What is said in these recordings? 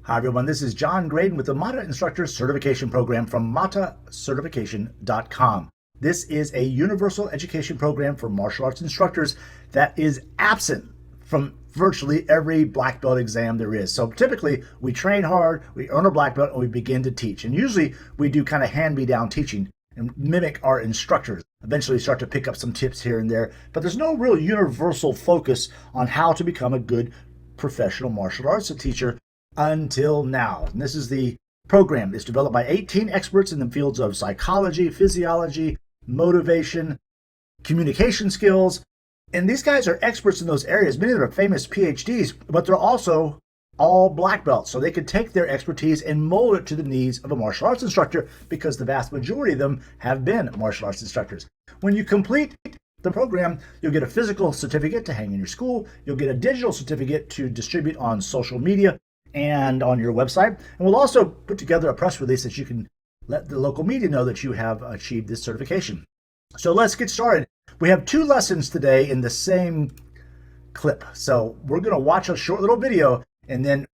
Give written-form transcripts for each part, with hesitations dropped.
Hi everyone, this is John Graden with the MATA Instructor Certification Program from matacertification.com. This is a universal education program for martial arts instructors that is absent from virtually every black belt exam there is. So typically we train hard, we earn a black belt, and we begin to teach. And usually we do kind of hand-me-down teaching and mimic our instructors. Eventually start to pick up some tips here and there, but there's no real universal focus on how to become a good professional martial arts teacher until now. And this is the program. It's developed by 18 experts in the fields of psychology, physiology, motivation, communication skills. And these guys are experts in those areas. Many of them are famous PhDs, but they're also all black belts. So they can take their expertise and mold it to the needs of a martial arts instructor, because the vast majority of them have been martial arts instructors. When you complete the program, you'll get a physical certificate to hang in your school. You'll get a digital certificate to distribute on social media and on your website. And we'll also put together a press release that you can let the local media know that you have achieved this certification. So let's get started. We have 2 lessons today in the same clip. So we're going to watch a short little video, and then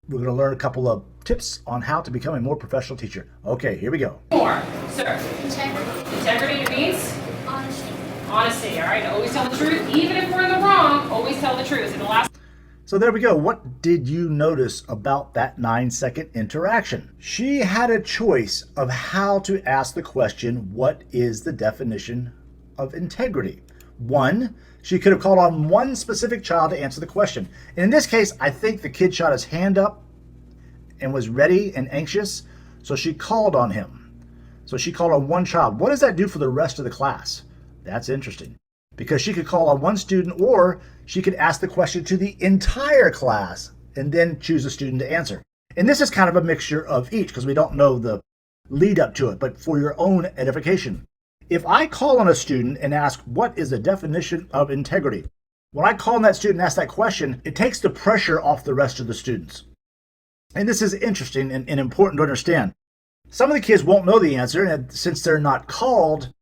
we're going to learn a couple of tips on how to become a more professional teacher. Okay, here we go. More, sir. Integrity. Integrity means Honesty. honesty, all right? Always tell the truth. Even if we're in the wrong, always tell the truth. And the last So there we go. What did you notice about that 9-second interaction? She had a choice of how to ask the question, what is the definition of integrity? 1, she could have called on one specific child to answer the question. And in this case, I think the kid shot his hand up and was ready and anxious, so she called on him. So she called on one child. What does that do for the rest of the class? That's interesting, because she could call on one student, or she could ask the question to the entire class and then choose a student to answer. And this is kind of a mixture of each, because we don't know the lead up to it, but for your own edification. If I call on a student and ask, what is the definition of integrity? When I call on that student and ask that question, it takes the pressure off the rest of the students. And this is interesting and important to understand. Some of the kids won't know the answer, and since they're not called,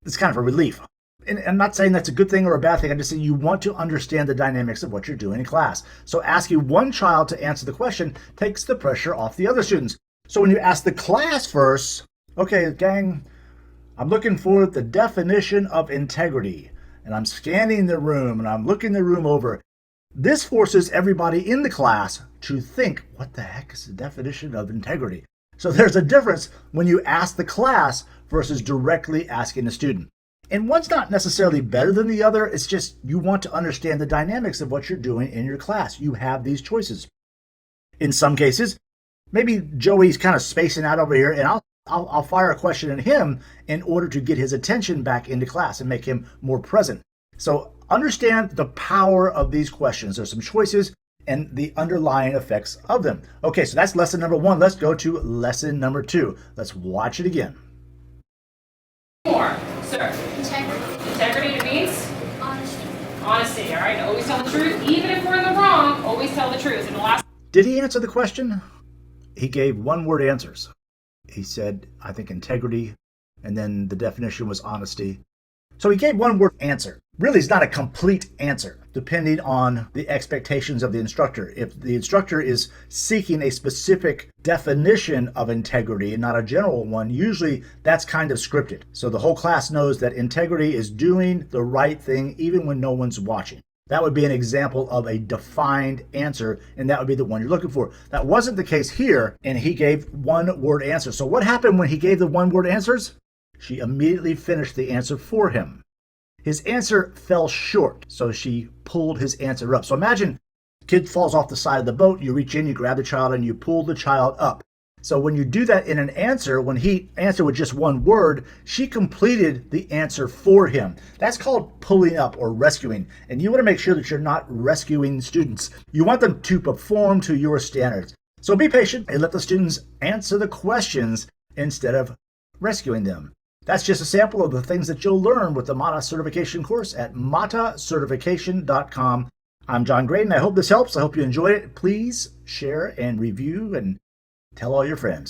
it's kind of a relief. And I'm not saying that's a good thing or a bad thing. I'm just saying you want to understand the dynamics of what you're doing in class. So asking one child to answer the question takes the pressure off the other students. So when you ask the class first, okay, gang, I'm looking for the definition of integrity, and I'm scanning the room and I'm looking the room over. This forces everybody in the class to think, what the heck is the definition of integrity? So there's a difference when you ask the class versus directly asking the student. And one's not necessarily better than the other. It's just you want to understand the dynamics of what you're doing in your class. You have these choices. In some cases, maybe Joey's kind of spacing out over here, and I'll fire a question at him in order to get his attention back into class and make him more present. So understand the power of these questions. There's some choices and the underlying effects of them. Okay, so that's lesson number 1. Let's go to lesson number 2. Let's watch it again. more, sir. Integrity. Integrity means Honesty. honesty, all right? Always tell the truth. Even if we're in the wrong, always tell the truth. And the last Did he answer the question? He gave one-word answers. He said, I think integrity, and then the definition was honesty. So he gave one-word answer. Really, it's not a complete answer, depending on the expectations of the instructor. If the instructor is seeking a specific definition of integrity and not a general one, usually that's kind of scripted. So the whole class knows that integrity is doing the right thing even when no one's watching. That would be an example of a defined answer, and that would be the one you're looking for. That wasn't the case here, and he gave one-word answers. So what happened when he gave the one-word answers? She immediately finished the answer for him. His answer fell short, so she pulled his answer up. So imagine kid falls off the side of the boat, you reach in, you grab the child, and you pull the child up. So when you do that in an answer, when he answered with just one word, she completed the answer for him. That's called pulling up or rescuing. And you want to make sure that you're not rescuing students. You want them to perform to your standards. So be patient and let the students answer the questions instead of rescuing them. That's just a sample of the things that you'll learn with the MATA certification course at matacertification.com. I'm John Graden. I hope this helps. I hope you enjoyed it. Please share and review and tell all your friends.